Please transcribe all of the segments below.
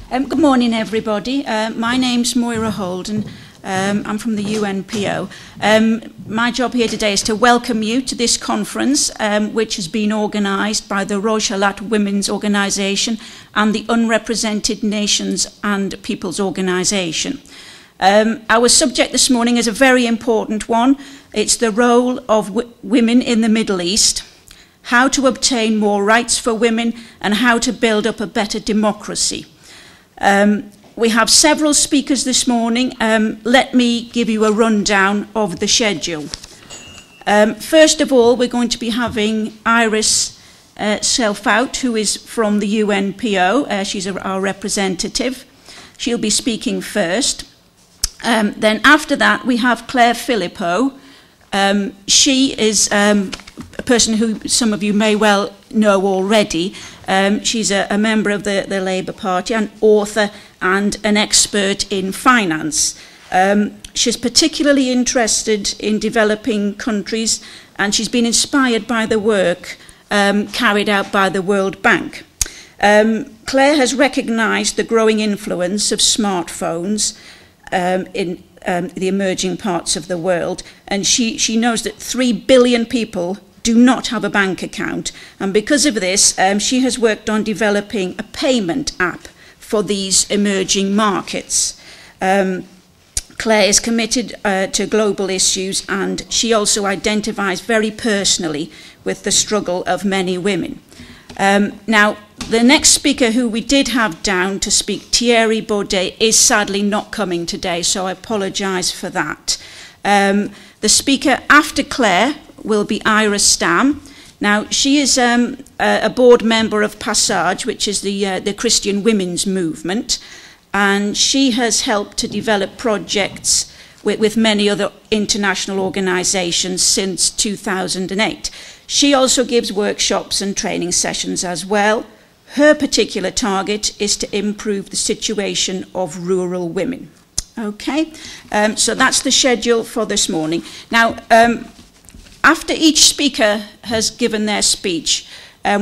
Good morning, everybody. My name's Moira Holden. I'm from the UNPO. My job here today is to welcome you to this conference, which has been organised by the Rojhalat Women's Organisation and the Unrepresented Nations and Peoples Organisation. Our subject this morning is a very important one. It's the role of women in the Middle East, how to obtain more rights for women, and how to build up a better democracy. We have several speakers this morning. Let me give you a rundown of the schedule. First of all, we're going to be having Iris Schelfhout, who is from the UNPO. She's our representative. She'll be speaking first. Then after that, we have Claire Phillipeau. She is a person who some of you may well know already. She's a member of the Labour Party, an author and an expert in finance. She's particularly interested in developing countries, and she's been inspired by the work carried out by the World Bank. Claire has recognised the growing influence of smartphones in the emerging parts of the world, and she knows that 3 billion people do not have a bank account, and because of this she has worked on developing a payment app for these emerging markets. Claire is committed to global issues, and she also identifies very personally with the struggle of many women. Now, the next speaker who we did have down to speak, Thierry Baudet, is sadly not coming today, so I apologise for that. The speaker after Claire will be Ira Stam. Now, she is a board member of Passage, which is the Christian women's movement, and she has helped to develop projects with many other international organisations since 2008. She also gives workshops and training sessions as well. Her particular target is to improve the situation of rural women. Okay, so that's the schedule for this morning. Now, after each speaker has given their speech,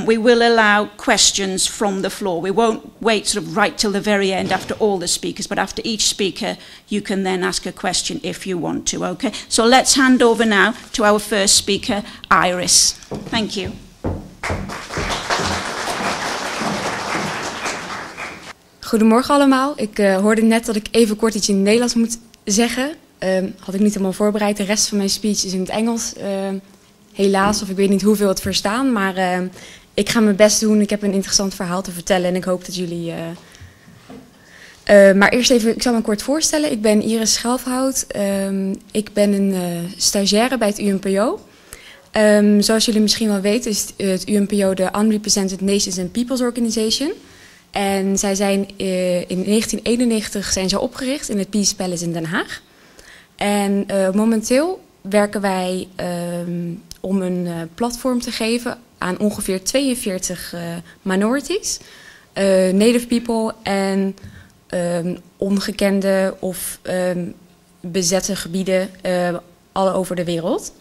we will allow questions from the floor. We won't wait sort of right till the very end after all the speakers, but after each speaker, you can then ask a question if you want to, okay? So let's hand over now to our first speaker, Iris. Thank you. Goedemorgen allemaal. Ik hoorde net dat ik even kort iets in het Nederlands moet zeggen. Had ik niet helemaal voorbereid. De rest van mijn speech is in het Engels. Helaas, of ik weet niet hoeveel het verstaan. Maar ik ga mijn best doen. Ik heb een interessant verhaal te vertellen. En ik hoop dat jullie... maar eerst even, ik zal me kort voorstellen. Ik ben Iris Schelfhout. Ik ben een stagiaire bij het UNPO. Zoals jullie misschien wel weten is het UNPO de Unrepresented Nations and Peoples Organization. En zij zijn in 1991 zijn ze opgericht in het Peace Palace in Den Haag. En momenteel werken wij om een platform te geven aan ongeveer 42 minorities, native people en ongekende of bezette gebieden all over de wereld.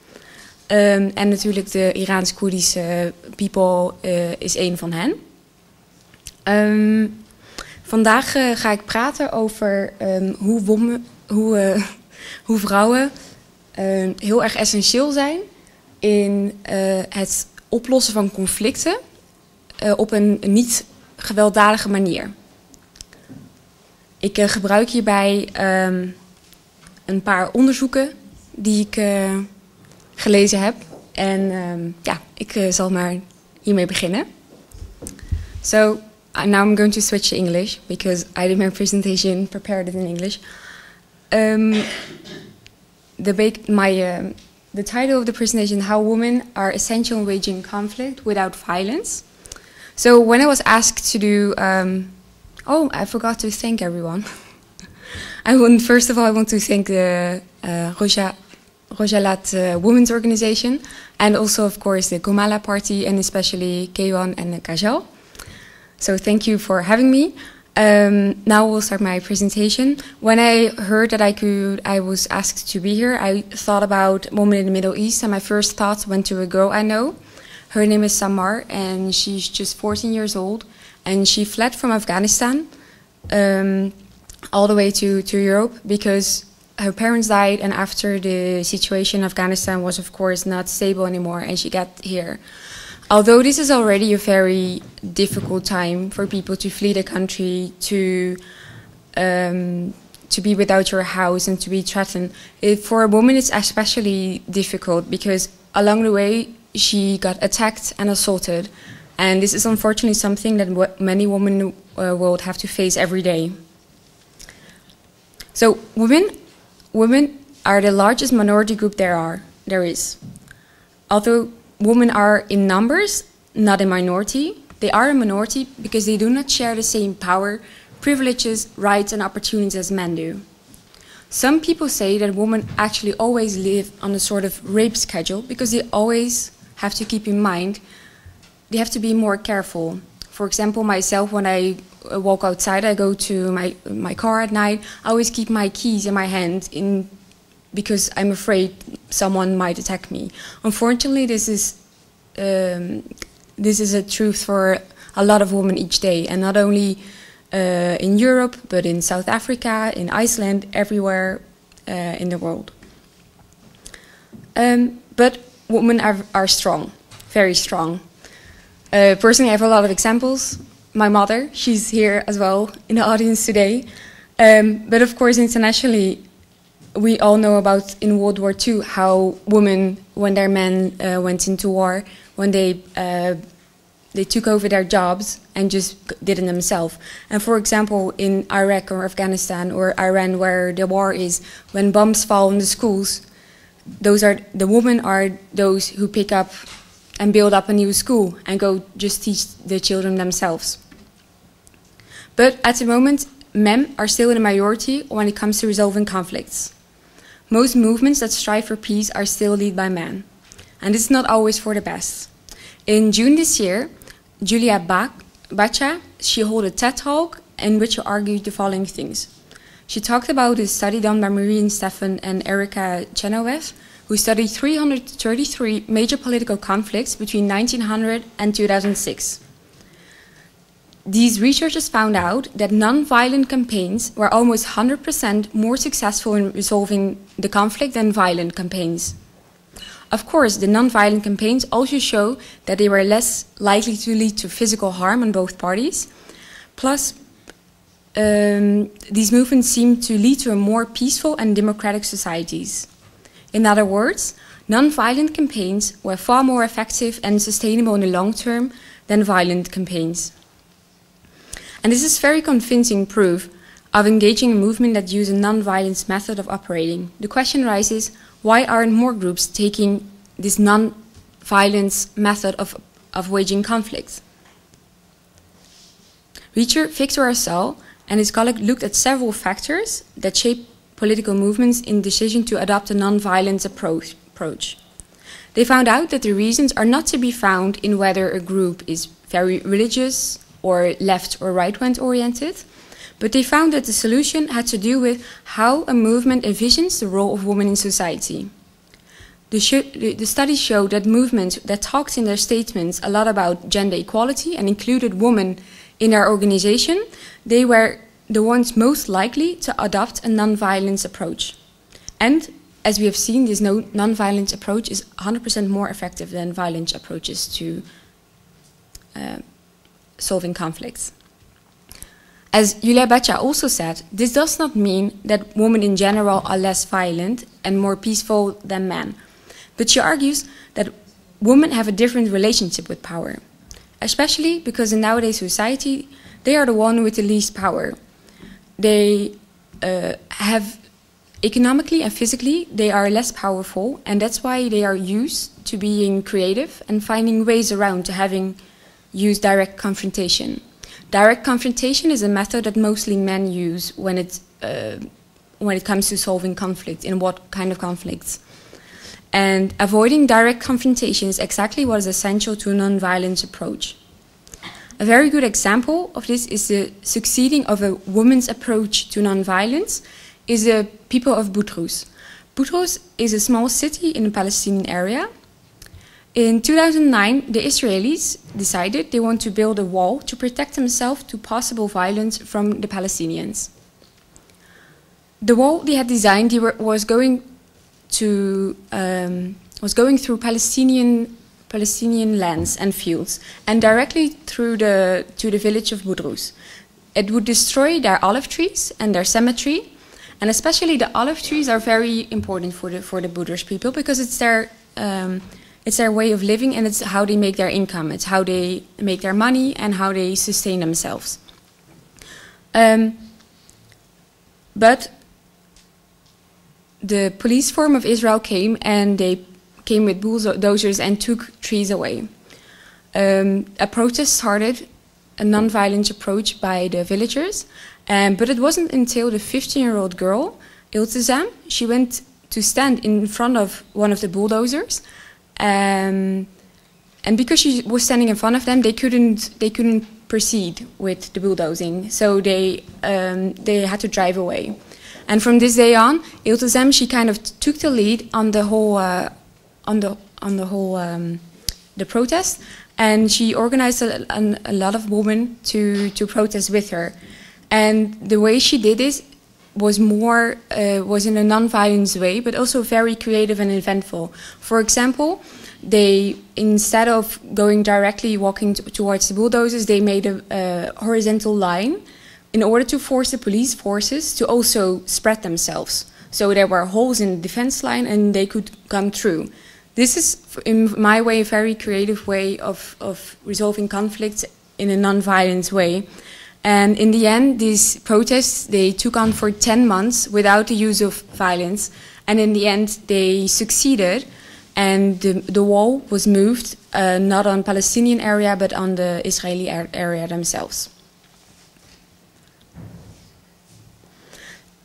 En natuurlijk de Iraans-Koerdische people is één van hen. Vandaag ga ik praten over hoe vrouwen heel erg essentieel zijn in het oplossen van conflicten op een niet gewelddadige manier. Ik gebruik hierbij een paar onderzoeken die ik gelezen heb. En ja, ik zal maar hiermee beginnen. So now I'm going to switch to English because I did my presentation prepared it in English. The title of the presentation, How Women Are Essential in Waging Conflict Without Violence. So when I was asked to do... oh, I forgot to thank everyone. First of all, I want to thank the Rojhalat Women's Organization and also, of course, the Komala Party and especially Kewan and Kajal. So thank you for having me. Now we'll start my presentation. When I heard that I was asked to be here, I thought about women in the Middle East, and my first thoughts went to a girl I know. Her name is Samar, and she's just 14 years old, and she fled from Afghanistan all the way to Europe because her parents died, and after the situation in Afghanistan was, of course, not stable anymore, and she got here. Although this is already a very difficult time for people to flee the country, to be without your house and to be threatened, for a woman it's especially difficult because along the way she got attacked and assaulted, and this is unfortunately something that many women will have to face every day. So women are the largest minority group there is. Although women are in numbers, not a minority, they are a minority because they do not share the same power, privileges, rights and opportunities as men do. Some people say that women actually always live on a sort of rape schedule because they always have to keep in mind, they have to be more careful. For example, myself, when I walk outside, I go to my car at night, I always keep my keys in my hand because I'm afraid someone might attack me. Unfortunately, this is a truth for a lot of women each day, and not only in Europe, but in South Africa, in Iceland, everywhere in the world. But women are strong, very strong. Personally, I have a lot of examples. My mother, she's here as well in the audience today. But of course, internationally, we all know about in World War II how women, when their men went into war, when they took over their jobs and just did it themselves. And for example, in Iraq or Afghanistan or Iran, where the war is, when bombs fall in the schools, the women are those who pick up and build up a new school and go just teach the children themselves. But at the moment, men are still in a minority when it comes to resolving conflicts. Most movements that strive for peace are still led by men. And this is not always for the best. In June this year, Julia Bacha, she held a TED Talk in which she argued the following things. She talked about a study done by Marie and Stefan and Erika Chenoweth, who studied 333 major political conflicts between 1900 and 2006. These researchers found out that non-violent campaigns were almost 100% more successful in resolving the conflict than violent campaigns. Of course, the non-violent campaigns also show that they were less likely to lead to physical harm on both parties. Plus, these movements seem to lead to a more peaceful and democratic societies. In other words, non-violent campaigns were far more effective and sustainable in the long term than violent campaigns. And this is very convincing proof of engaging a movement that uses a non-violence method of operating. The question arises, why aren't more groups taking this non-violence method of waging conflict? Researcher Victor Arcel and his colleague looked at several factors that shape political movements in decision to adopt a non-violence approach. They found out that the reasons are not to be found in whether a group is very religious or left or right-wing oriented, but they found that the solution had to do with how a movement envisions the role of women in society. The studies showed that movements that talked in their statements a lot about gender equality and included women in their organization, they were the ones most likely to adopt a non-violence approach. And as we have seen, this non-violence approach is 100% more effective than violent approaches to solving conflicts. As Julia Bacha also said, this does not mean that women in general are less violent and more peaceful than men. But she argues that women have a different relationship with power, especially because in nowadays society, they are the one with the least power. They have economically and physically, they are less powerful, and that's why they are used to being creative and finding ways around to having used direct confrontation. Direct confrontation is a method that mostly men use when it comes to solving conflict, in what kind of conflicts. And avoiding direct confrontation is exactly what is essential to a non-violence approach. A very good example of this is the succeeding of a woman's approach to non-violence is the people of Boutros. Boutros is a small city in the Palestinian area, In 2009, the Israelis decided they want to build a wall to protect themselves to possible violence from the Palestinians. The wall they had designed was going through Palestinian lands and fields, and directly to the village of Budrus. It would destroy their olive trees and their cemetery, and especially the olive trees are very important for the Budrus people, because it's their way of living, and it's how they make their income. It's how they make their money and how they sustain themselves. But the police force of Israel came, and they came with bulldozers and took trees away. A protest started, a non-violent approach by the villagers, but it wasn't until the 15-year-old girl, Iltizam, she went to stand in front of one of the bulldozers, and because she was standing in front of them, they couldn't proceed with the bulldozing, so they had to drive away. And from this day on, Iltizam, she kind of took the lead on the whole the protest, and she organized a lot of women to protest with her. And the way she did this was in a non-violent way, but also very creative and eventful. For example, they, instead of going directly walking towards the bulldozers, they made a horizontal line in order to force the police forces to also spread themselves. So there were holes in the defense line and they could come through. This is, in my way, a very creative way of resolving conflicts in a non-violent way. And in the end, these protests, they took on for 10 months without the use of violence. And in the end, they succeeded. And the wall was moved, not on Palestinian area, but on the Israeli area themselves.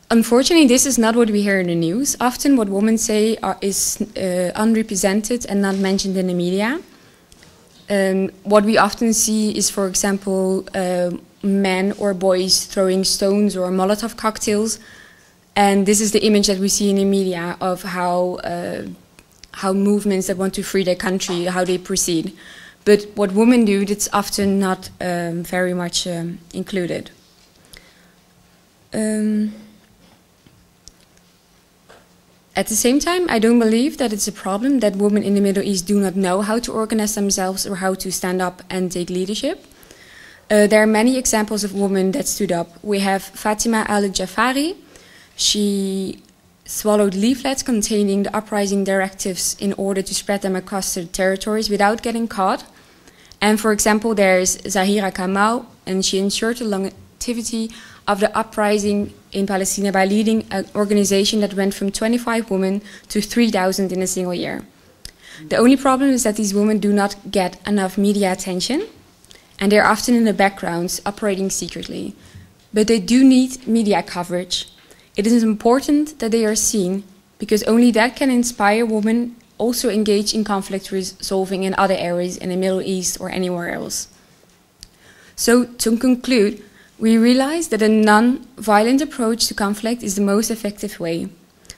Unfortunately, this is not what we hear in the news. Often what women say is unrepresented and not mentioned in the media. What we often see is, for example, men or boys throwing stones or Molotov cocktails. And this is the image that we see in the media of how movements that want to free their country, how they proceed. But what women do, that's often not very much included. At the same time, I don't believe that it's a problem that women in the Middle East do not know how to organize themselves or how to stand up and take leadership. There are many examples of women that stood up. We have Fatima al-Jafari. She swallowed leaflets containing the uprising directives in order to spread them across the territories without getting caught. And for example, there's Zahira Kamal, and she ensured the longevity of the uprising in Palestine by leading an organization that went from 25 women to 3,000 in a single year. The only problem is that these women do not get enough media attention, and they're often in the backgrounds operating secretly. But they do need media coverage. It is important that they are seen, because only that can inspire women also engage in conflict resolving in other areas in the Middle East or anywhere else. So, to conclude, we realize that a non-violent approach to conflict is the most effective way.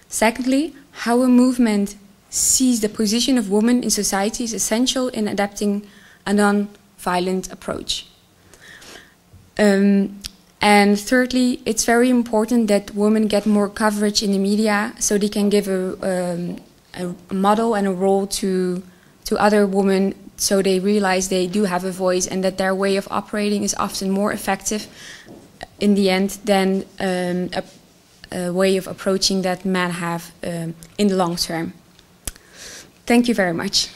Secondly, how a movement sees the position of women in society is essential in adapting a non-violent approach. And thirdly, it's very important that women get more coverage in the media so they can give a model and a role to other women, so they realize they do have a voice and that their way of operating is often more effective in the end than a way of approaching that men have in the long term. Thank you very much.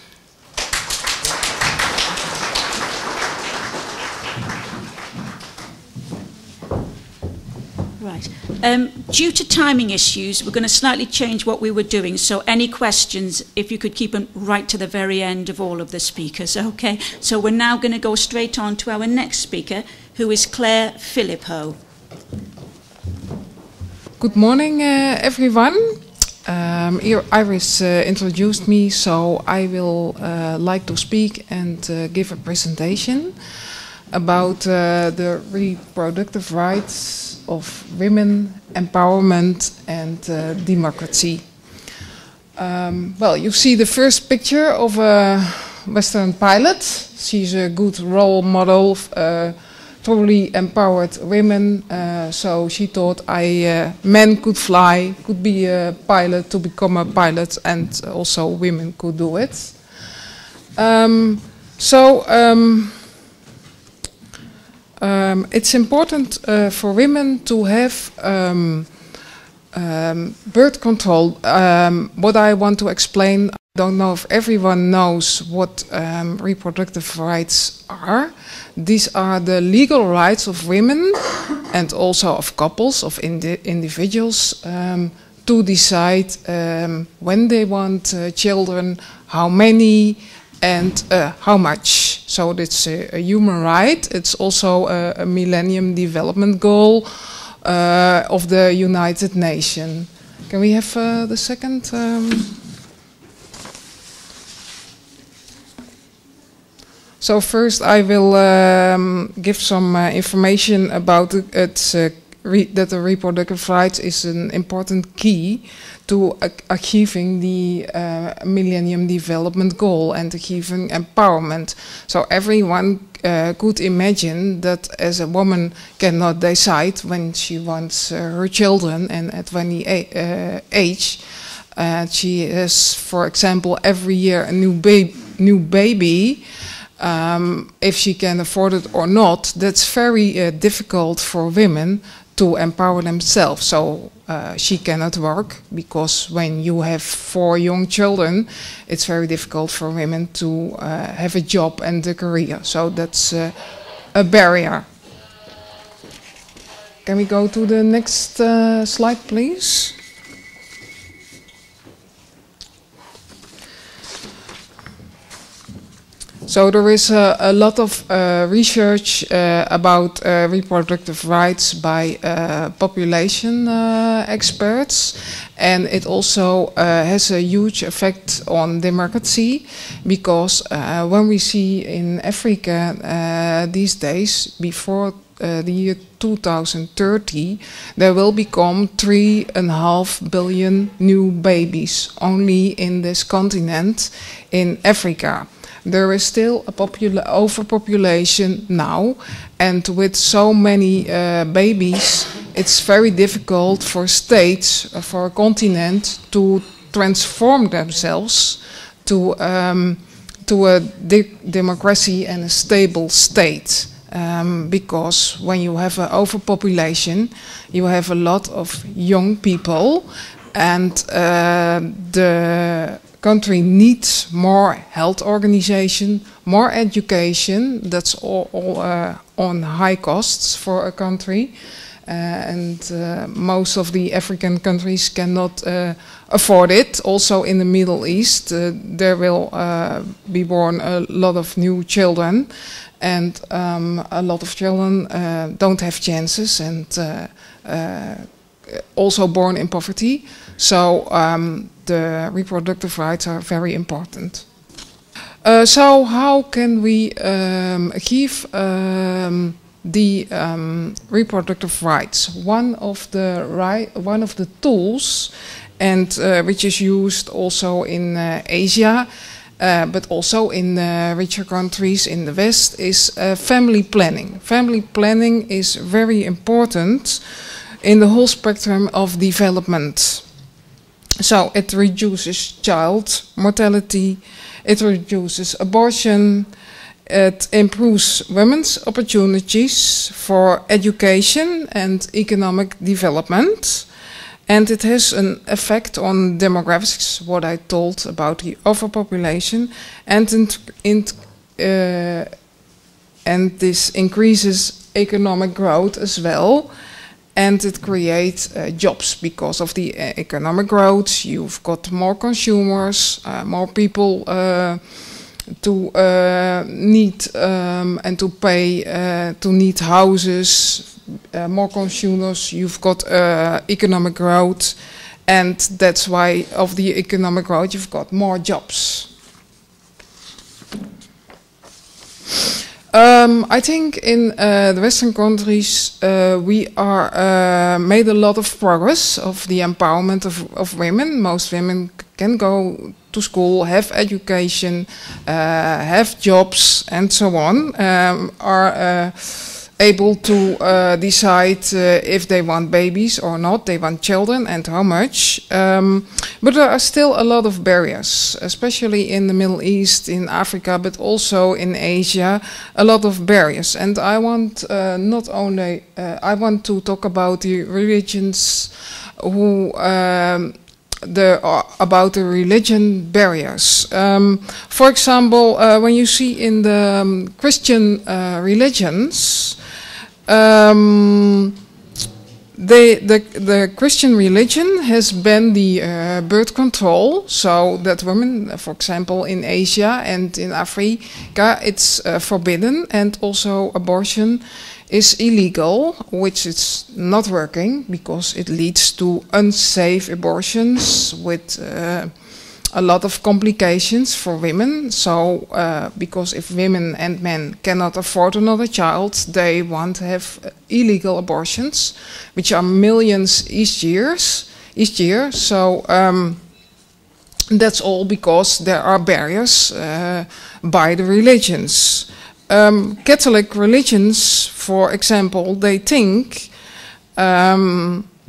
Right. Due to timing issues, we're going to slightly change what we were doing. So any questions, if you could keep them right to the very end of all of the speakers. Okay. So we're now going to go straight on to our next speaker, who is Claire Phillipeau. Good morning, everyone. Iris introduced me, so I will like to speak and give a presentation about the reproductive rights of women, empowerment and democracy. Well, you see the first picture of a Western pilot. She's a good role model, totally empowered women. So she thought men could fly, could be a pilot, to become a pilot, and also women could do it. It's important for women to have birth control. What I want to explain, I don't know if everyone knows what reproductive rights are. These are the legal rights of women and also of couples, of individuals, to decide when they want children, how many, and how much. So it's a human right. It's also a Millennium Development Goal of the United Nations. Can we have the second? So first I will give some information about it, that the reproductive rights is an important key to achieving the Millennium Development Goal and achieving empowerment. So everyone could imagine that as a woman cannot decide when she wants her children and at any age. She has, for example, every year a new baby. If she can afford it or not, that's very difficult for women to empower themselves. So she cannot work, because when you have 4 young children, it's very difficult for women to have a job and a career. So that's a barrier. Can we go to the next slide, please? So there is a lot of research about reproductive rights by population experts, and it also has a huge effect on democracy, because when we see in Africa these days, before the year 2030, there will become 3.5 billion new babies only in this continent in Africa. There is still a overpopulation now, and with so many babies, it's very difficult for states, for a continent, to transform themselves to a democracy and a stable state. Because when you have an overpopulation, you have a lot of young people, and the country needs more health organization, more education. That's all on high costs for a country. And most of the African countries cannot afford it. Also in the Middle East, there will be born a lot of new children. And a lot of children don't have chances, and also born in poverty. So the reproductive rights are very important. So how can we achieve the reproductive rights? One of the tools, and which is used also in Asia, but also in richer countries in the West, is family planning. Family planning is very important in the whole spectrum of development. So it reduces child mortality, it reduces abortion, it improves women's opportunities for education and economic development, and it has an effect on demographics, what I told about the overpopulation, and this increases economic growth as well. And it creates jobs because of the economic growth. You've got more consumers, more people to need and to pay, to need houses, more consumers. You've got economic growth, and that's why of the economic growth you've got more jobs. I think in the Western countries we are made a lot of progress of the empowerment of women. Most women can go to school, have education, have jobs, and so on, are able to decide if they want babies or not, they want children and how much. But there are still a lot of barriers, especially in the Middle East, in Africa, but also in Asia, a lot of barriers. And I want not only, I want to talk about the religions who about the religion barriers. For example, when you see in the Christian religions, the Christian religion has banned the birth control, so that women, for example, in Asia and in Africa, it's forbidden, and also abortion is illegal, which is not working because it leads to unsafe abortions with a lot of complications for women. So, because if women and men cannot afford another child, they want to have illegal abortions, which are millions each year. So, that's all because there are barriers by the religions. Catholic religions, for example, they think that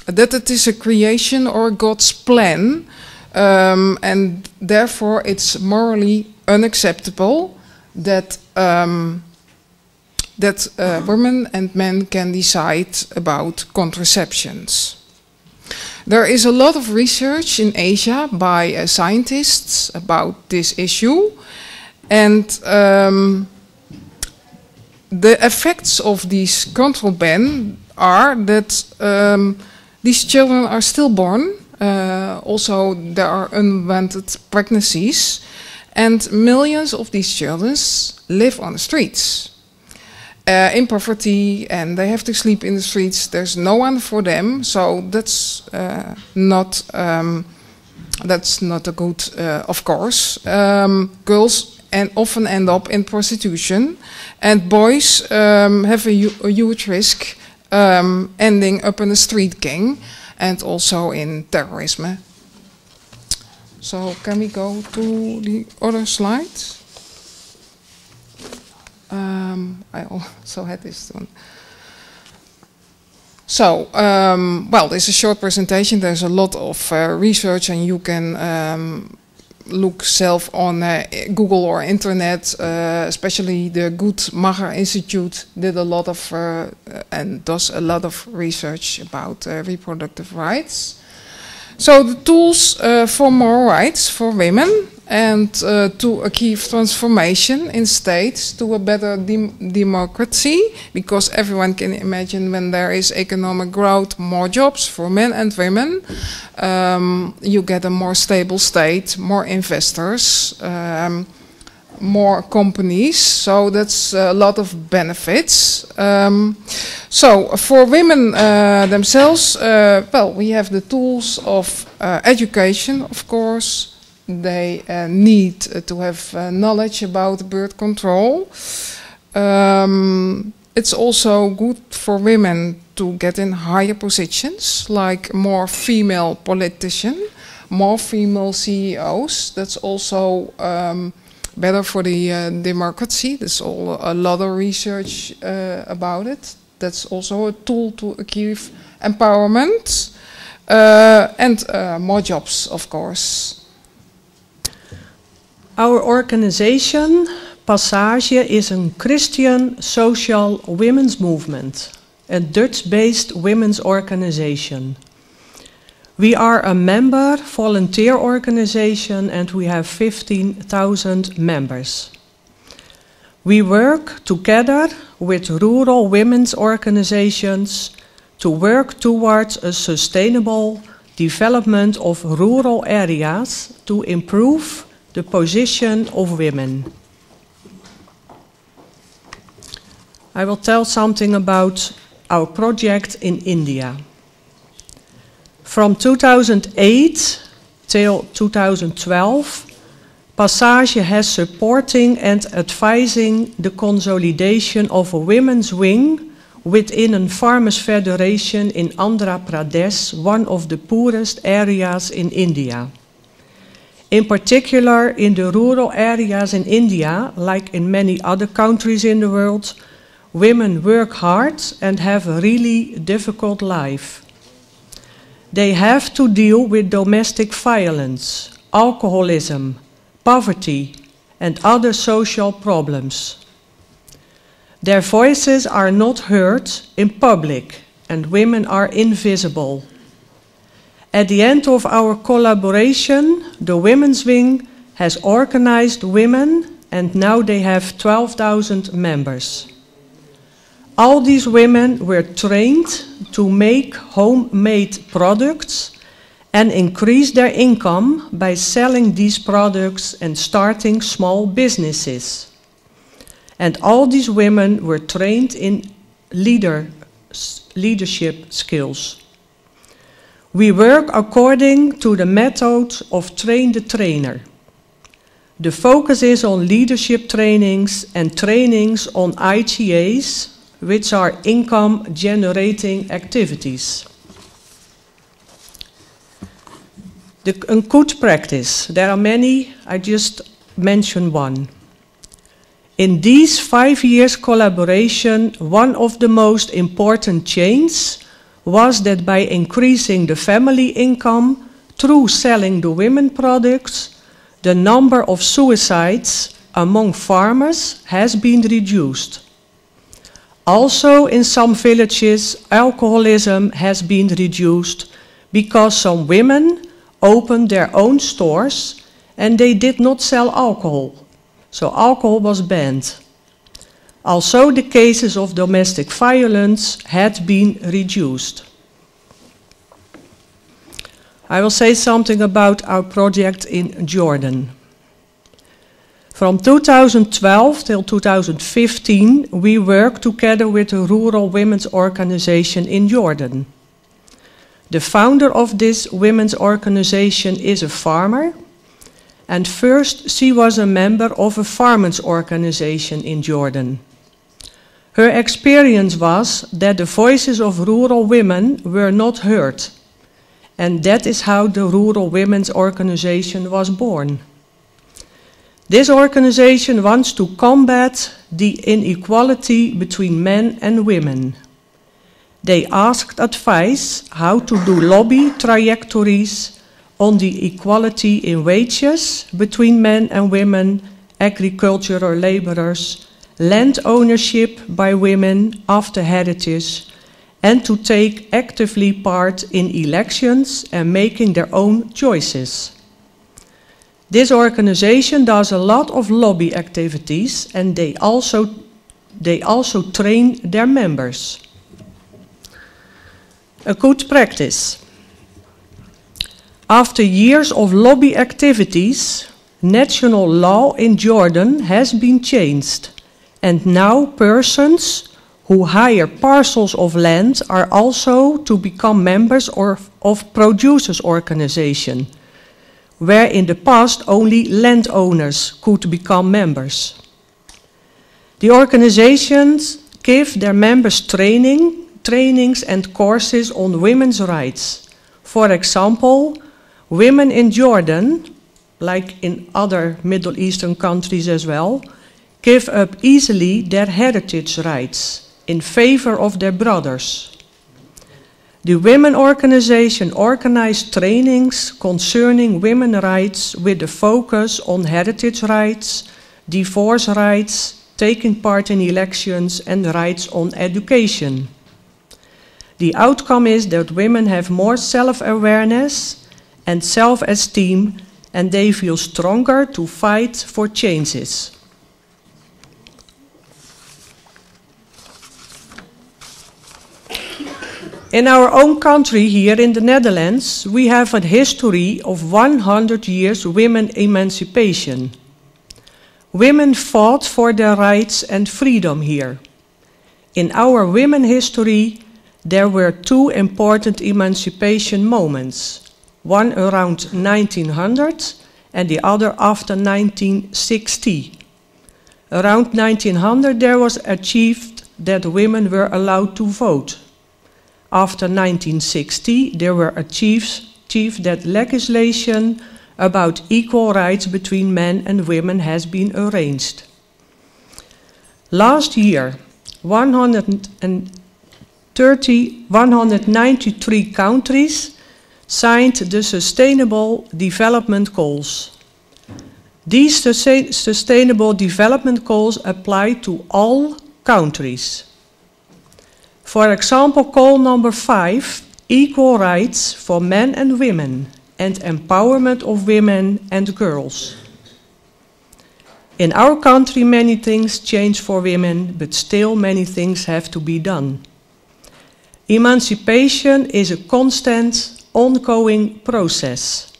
it is a creation or God's plan, and therefore it's morally unacceptable that women and men can decide about contraceptions. There is a lot of research in Asia by scientists about this issue. And the effects of this control ban are that these children are stillborn. Also, there are unwanted pregnancies, and millions of these children live on the streets in poverty, and they have to sleep in the streets. There's no one for them, so that's not a good, of course. Girls and often end up in prostitution, and boys have a huge risk ending up in a street gang and also in terrorism. So can we go to the other slide? I also had this one. So, well, this is a short presentation. There's a lot of research, and you can look self on Google or internet, especially the Good Macher Institute did a lot of and does a lot of research about reproductive rights. So the tools for more rights for women and to achieve transformation in states to a better democracy, because everyone can imagine when there is economic growth, more jobs for men and women, you get a more stable state, more investors, more companies, so that's a lot of benefits. So for women themselves, well, we have the tools of education, of course. They need to have knowledge about birth control. It's also good for women to get in higher positions, like more female politicians, more female CEOs. That's also better for the democracy. There's a lot of research about it. That's also a tool to achieve empowerment and more jobs, of course. Our organization, Passage, is a Christian social women's movement, a Dutch-based women's organization. We are a member volunteer organization and we have 15,000 members. We work together with rural women's organizations to work towards a sustainable development of rural areas to improve the position of women. I will tell something about our project in India. From 2008 till 2012, Passage has supporting and advising the consolidation of a women's wing within a farmers' federation in Andhra Pradesh, one of the poorest areas in India. In particular, in the rural areas in India, like in many other countries in the world, women work hard and have a really difficult life. They have to deal with domestic violence, alcoholism, poverty, and other social problems. Their voices are not heard in public, and women are invisible. At the end of our collaboration, the Women's Wing has organized women, and now they have 12,000 members. All these women were trained to make homemade products and increase their income by selling these products and starting small businesses. And all these women were trained in leadership skills. We work according to the method of train the trainer. The focus is on leadership trainings and trainings on IGAs, which are income-generating activities. A good practice. There are many, I just mentioned one. In these 5 years collaboration, one of the most important changes was that by increasing the family income through selling the women products, the number of suicides among farmers has been reduced. Also, in some villages, alcoholism has been reduced because some women opened their own stores and they did not sell alcohol. So alcohol was banned. Also, the cases of domestic violence had been reduced. I will say something about our project in Jordan. From 2012 till 2015, we worked together with a rural women's organization in Jordan. The founder of this women's organization is a farmer, and first she was a member of a farmers' organization in Jordan. Her experience was that the voices of rural women were not heard, and that is how the Rural Women's Organization was born. This organization wants to combat the inequality between men and women. They asked advice how to do lobby trajectories on the equality in wages between men and women, agricultural laborers, land ownership by women after heritage, and to take actively part in elections and making their own choices. This organization does a lot of lobby activities, and they also train their members. A good practice. After years of lobby activities, national law in Jordan has been changed, and now persons who hire parcels of land are also to become members of producers' organization, where in the past only landowners could become members. The organizations give their members trainings and courses on women's rights. For example, women in Jordan, like in other Middle Eastern countries as well, give up easily their heritage rights in favor of their brothers. The women organization organized trainings concerning women's rights with a focus on heritage rights, divorce rights, taking part in elections, and rights on education. The outcome is that women have more self-awareness and self-esteem, and they feel stronger to fight for changes. In our own country here in the Netherlands, we have a history of 100 years women emancipation. Women fought for their rights and freedom here. In our women history, there were two important emancipation moments, one around 1900 and the other after 1960. Around 1900 there was achieved that women were allowed to vote. After 1960, there were achieved that legislation about equal rights between men and women has been arranged. Last year, 193 countries signed the Sustainable Development Goals. These Sustainable Development Goals apply to all countries. For example, goal number 5, equal rights for men and women and empowerment of women and girls. In our country, many things change for women, but still many things have to be done. Emancipation is a constant, ongoing process.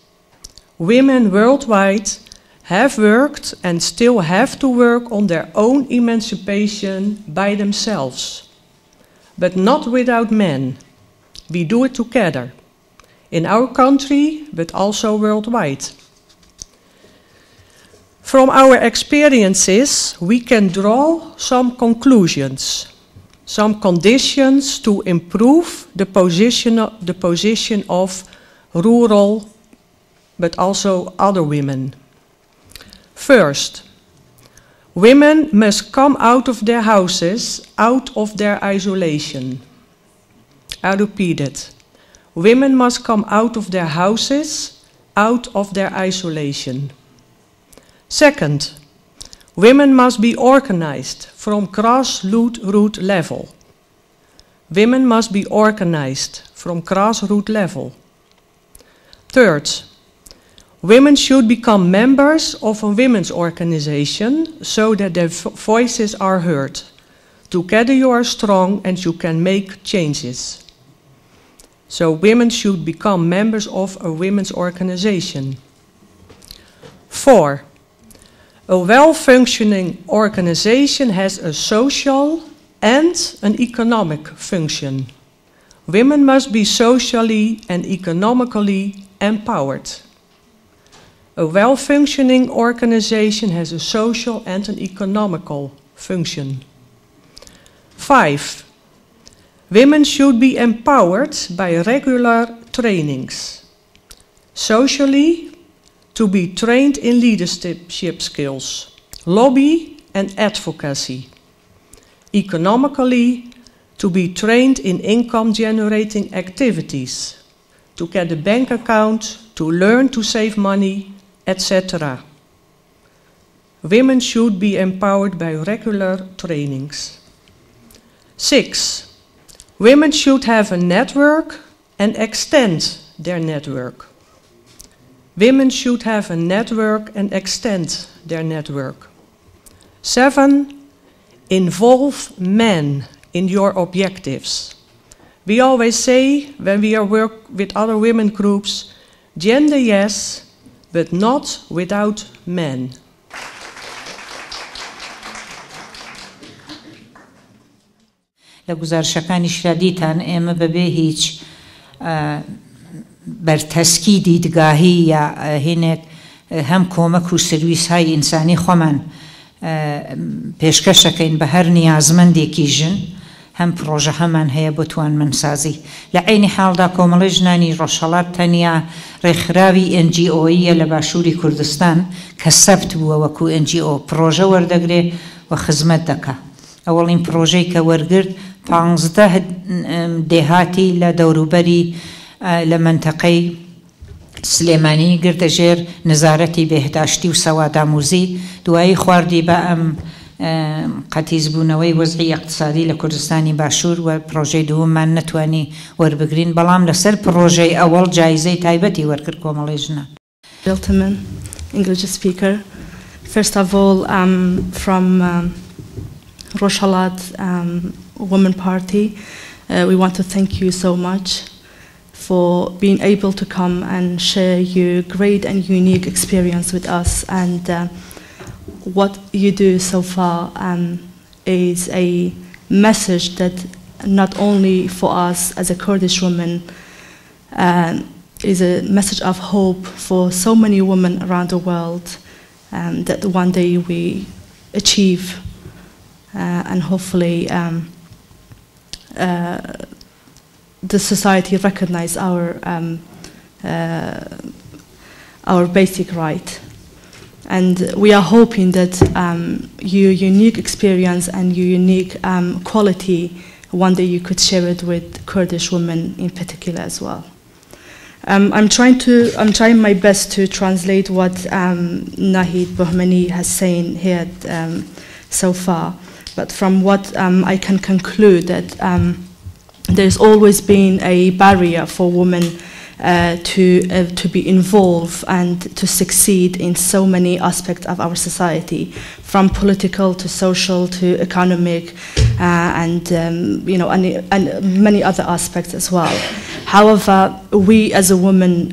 Women worldwide have worked and still have to work on their own emancipation by themselves. But not without men. We do it together. In our country, but also worldwide. From our experiences, we can draw some conclusions, some conditions to improve the position of rural, but also other women. First, women must come out of their houses, out of their isolation. I repeat it. Women must come out of their houses, out of their isolation. Second, women must be organized from grassroots level. Women must be organized from grassroots level. Third, women should become members of a women's organization so that their voices are heard. Together you are strong and you can make changes. So women should become members of a women's organization. 4. A well-functioning organization has a social and an economic function. Women must be socially and economically empowered. A well-functioning organization has a social and an economical function. 5. Women should be empowered by regular trainings. Socially, to be trained in leadership skills, lobby and advocacy. Economically, to be trained in income-generating activities, to get a bank account, to learn to save money, etc. Women should be empowered by regular trainings. 6. Women should have a network and extend their network. Women should have a network and extend their network. 7. Involve men in your objectives. We always say, when we work with other women groups, gender yes, but not without men. لە گزارشەکانیشدا دیتان ئێمە بەبێ هیچ بەرتەسکی دیدگاهی یا هینێک هەم کۆمەک و سرویسهای ئینسانی خۆمان پێشکەشەکەین بە هەر نیازمەندێکی ژن هەم پرۆژە هەمان هەیە بۆ توانمەندسازی لە عینی حاڵدا کۆمەڵی ژنانی ڕۆژهەڵات تەنیا ڕێکخراوی NGOیە لە باشووری کوردستان کە سەبت بووە وەکو NGO پرۆژە وەردەگرێ و خزمەت دەکا ئەوەڵین پرۆژەی کە وەرگرت 15 دێهاتی لە دەوروبەری لە منتەقەی سلێمانی گرتە ژێر نزارەتی بێهداشتی و سەواداموزی دوایی خواردی بە ئەم قەتیزبوونەوەی وەزعی اقتصادی لە کوردستانی باشوور و پرۆژەی دووەممان نەتوانی وەربگرین بەڵام لەسەر پرۆژەی ئەوەڵ جایزەی تایبەتی وەرگرت کۆمەڵی ژنە. Gentleman, English speaker. First of all, I'm from Rojhalat Women Party. We want to thank you so much for being able to come and share your great and unique experience with us. And what you do so far is a message that not only for us as a Kurdish woman, is a message of hope for so many women around the world, that one day we achieve and hopefully the society recognize our basic right. And we are hoping that your unique experience and your unique quality, one day you could share it with Kurdish women in particular as well. I'm trying my best to translate what Nahid Bohmani has saying here so far, but from what I can conclude that there's always been a barrier for women to be involved and to succeed in so many aspects of our society, from political to social to economic, and many other aspects as well. However, we as a woman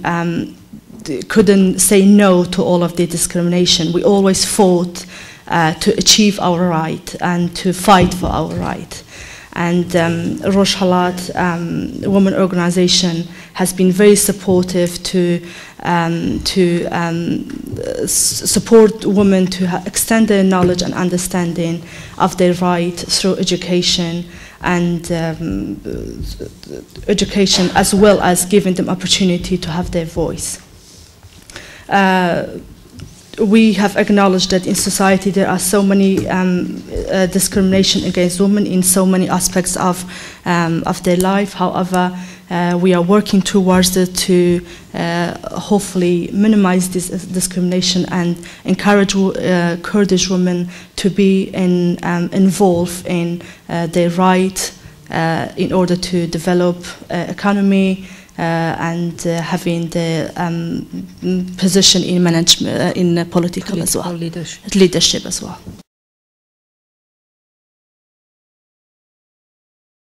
couldn't say no to all of the discrimination. We always fought to achieve our right and to fight for our right. And Rojhalat women organization has been very supportive to support women to extend their knowledge and understanding of their right through education, and education as well as giving them opportunity to have their voice. We have acknowledged that in society there are so many discrimination against women in so many aspects of their life. However, we are working towards it to hopefully minimize this discrimination and encourage Kurdish women to be involved in their right in order to develop economy, and having the position in management, in political as well, leadership as well.